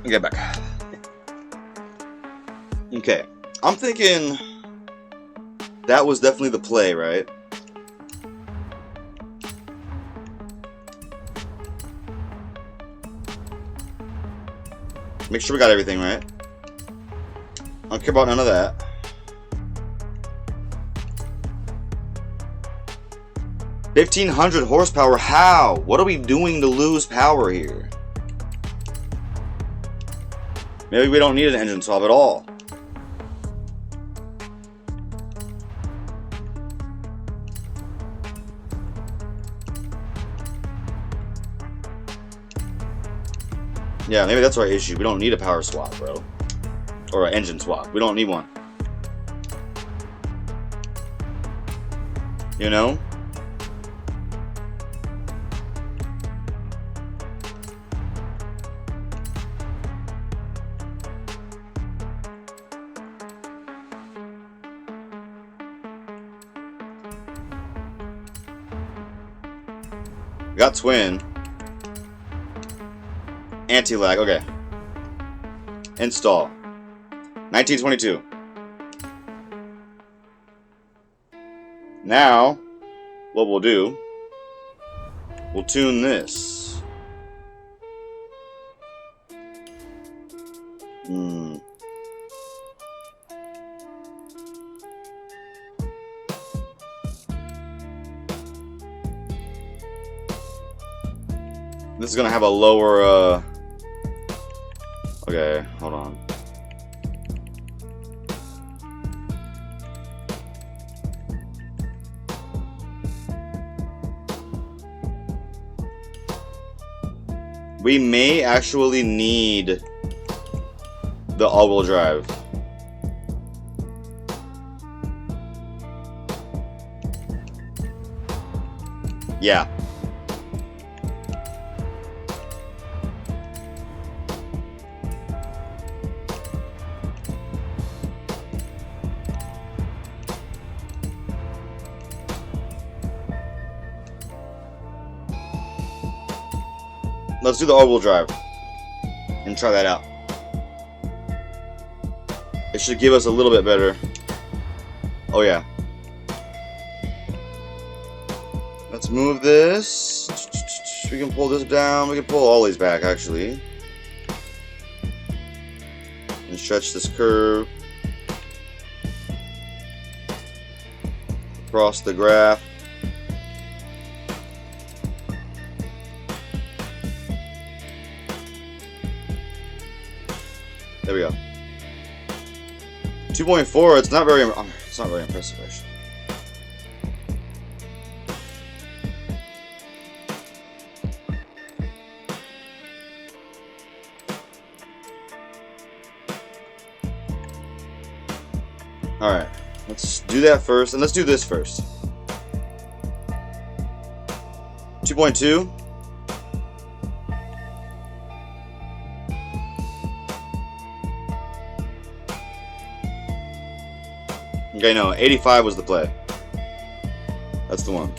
Get back. Okay, I'm thinking that was definitely the play, right? Make sure we got everything right. I don't care about none of that. $1,500 horsepower. How? What are we doing to lose power here? Maybe we don't need an engine swap at all. Yeah, maybe that's our issue. We don't need a power swap, bro. Or an engine swap. We don't need one. You know? Got twin. Anti-lag, okay. Install. 1922. Now, what we'll do, we'll tune this. This is gonna have a lower, okay, hold on. We may actually need the all-wheel drive. Yeah. Let's do the all-wheel drive and try that out. It should give us a little bit better. Oh yeah. Let's move this. We can pull this down. We can pull all these back actually. And stretch this curve across the graph. There we go. 2.4. It's not very impressive actually. All right, let's do that first, and let's do this first. 2.2. Okay, no, 85 was the play. That's the one.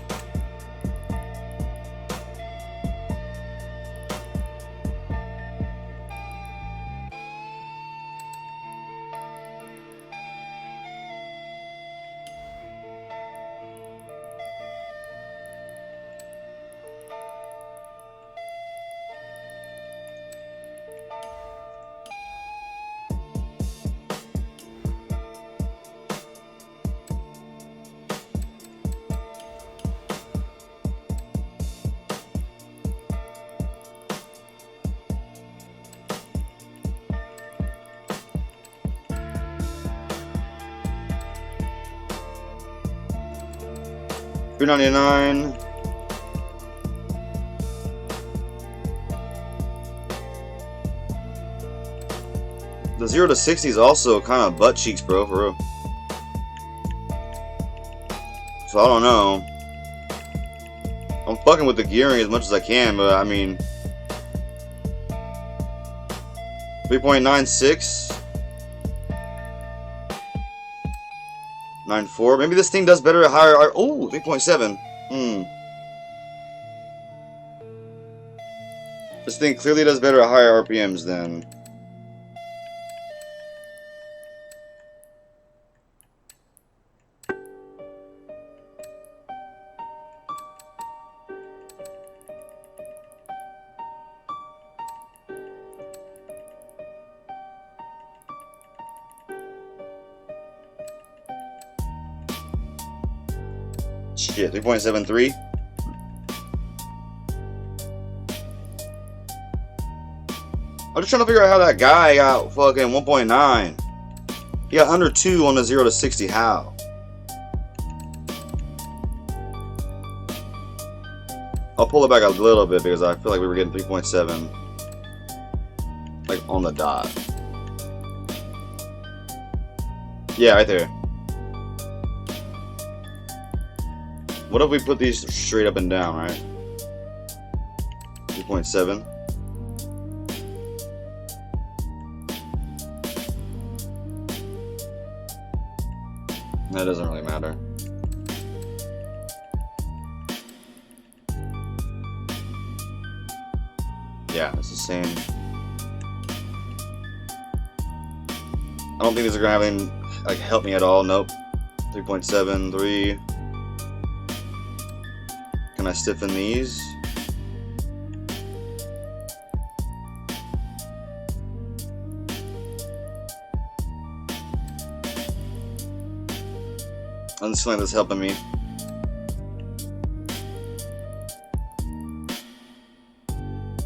$3.99. The 0 to 60 is also kind of butt cheeks, bro, for real. So I don't know. I'm fucking with the gearing as much as I can, but I mean, 3.96, 9.4. Maybe this thing does better at higher. Oh, 3.7. This thing clearly does better at higher RPMs than. Shit, 3.73. I'm just trying to figure out how that guy got fucking 1.9. He got under 2 on the 0 to 60. How? I'll pull it back a little bit because I feel like we were getting 3.7. Like on the dot. Yeah, right there. What if we put these straight up and down, right? 3.7. That doesn't really matter. Yeah, it's the same. I don't think these are gonna have any, like, help me at all. Nope. 3.73. Can I stiffen these? I'm just feeling this helping me.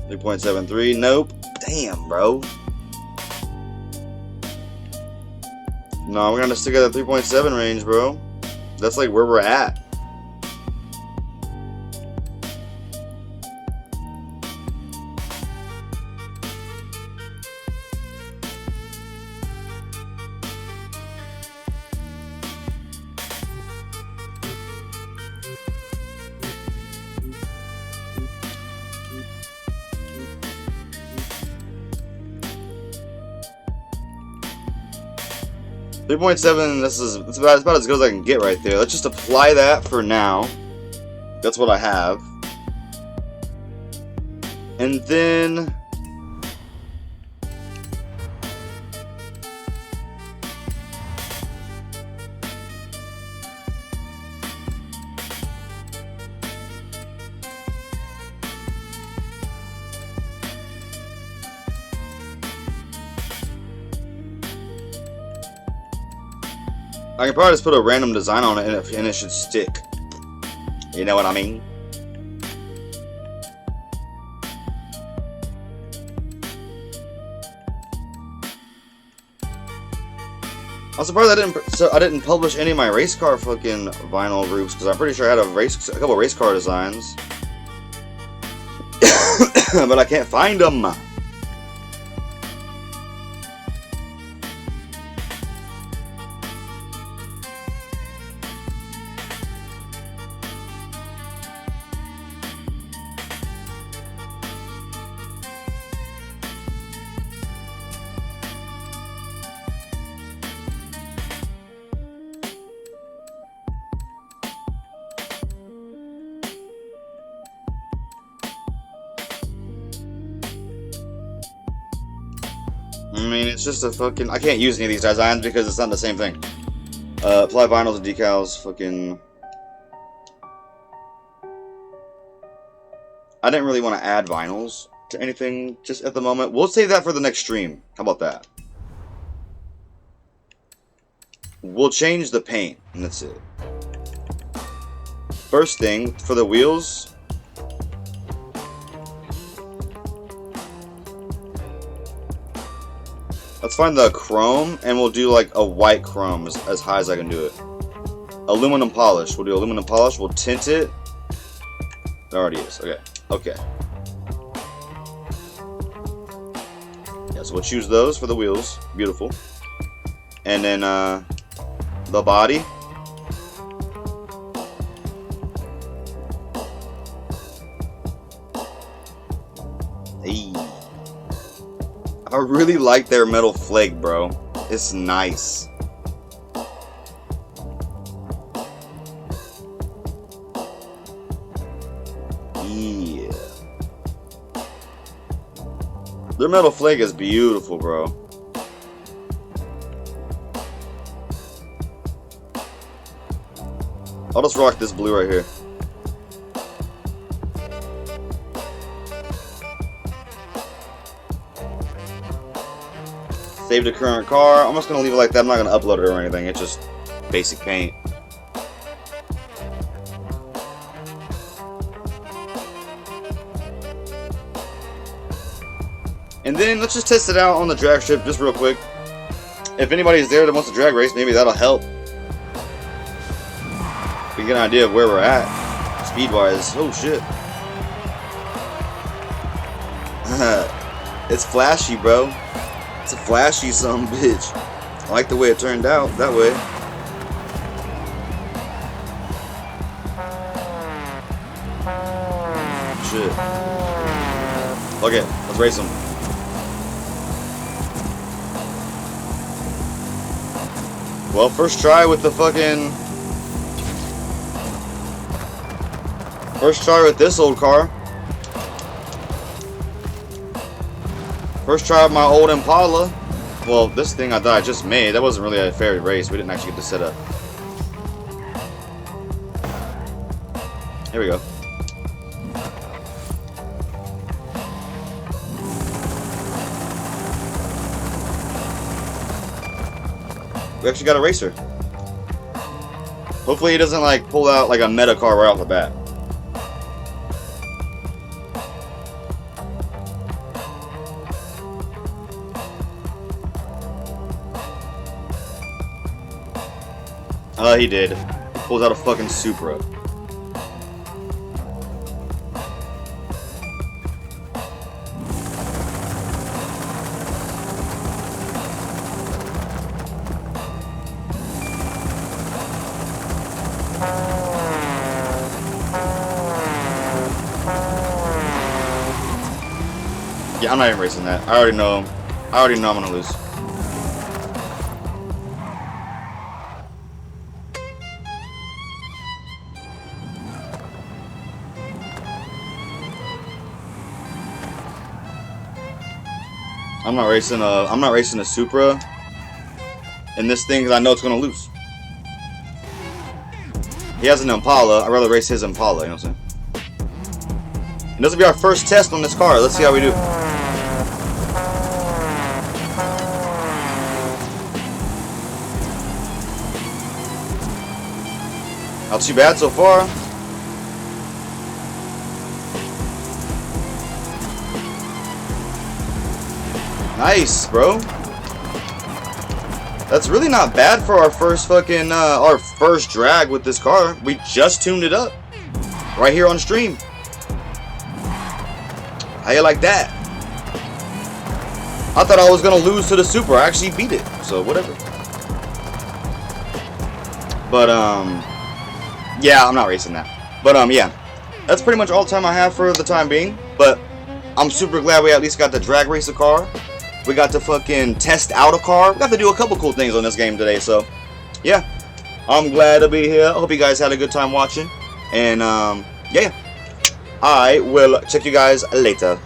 .73. Nope. Damn, bro. No, we're gonna stick at the 3.7 range, bro. That's like where we're at. .7, it's about as good as I can get right there. Let's just apply that for now. That's what I have. And then I can probably just put a random design on it and it should stick. You know what I mean? I'm surprised I didn't publish any of my race car fucking vinyl groups because I'm pretty sure I had a couple race car designs, but I can't find them. I mean, it's just a fucking... I can't use any of these designs because it's not the same thing. Apply vinyls and decals, fucking... I didn't really want to add vinyls to anything just at the moment. We'll save that for the next stream. How about that? We'll change the paint, and that's it. First thing, for the wheels... let's find the chrome, and we'll do like a white chrome as high as I can do it. Aluminum polish. We'll do aluminum polish. We'll tint it. It already is. Okay. Okay. Yeah, so we'll choose those for the wheels. Beautiful. And then the body. Hey. I really like their metal flake, bro. It's nice. Yeah. Their metal flake is beautiful, bro. I'll just rock this blue right here. Save the current car. I'm just gonna leave it like that. I'm not gonna upload it or anything. It's just basic paint. And then let's just test it out on the drag strip just real quick. If anybody's there that wants to drag race, maybe that'll help. We can get an idea of where we're at, speed-wise. Oh shit. It's flashy, bro. It's a flashy son of a bitch. I like the way it turned out that way. Shit. Okay, let's race them. Well, first try with the fucking... first try with this old car. First try with my old Impala. Well, this thing I thought I just made, that wasn't really a fair race. We didn't actually get to set up. Here we go. We actually got a racer. Hopefully he doesn't like pull out like a meta car right off the bat. He did. He pulls out a fucking Supra. Yeah, I'm not even racing that. I already know. I already know I'm gonna lose. I'm not racing a Supra in this thing because I know it's gonna lose. He has an Impala. I'd rather race his Impala. You know what I'm saying? And this will be our first test on this car. Let's see how we do. Not too bad so far. Nice, bro. That's really not bad for our first fucking our first drag with this car. We just tuned it up right here on stream. How you like that? I thought I was gonna lose to the Supra. I actually beat it, so whatever. But yeah, I'm not racing that. But yeah, that's pretty much all the time I have for the time being. But I'm super glad we at least got to drag race a car. We got to fucking test out a car. We got to do a couple cool things on this game today. So, yeah. I'm glad to be here. I hope you guys had a good time watching. And, yeah. I will check you guys later.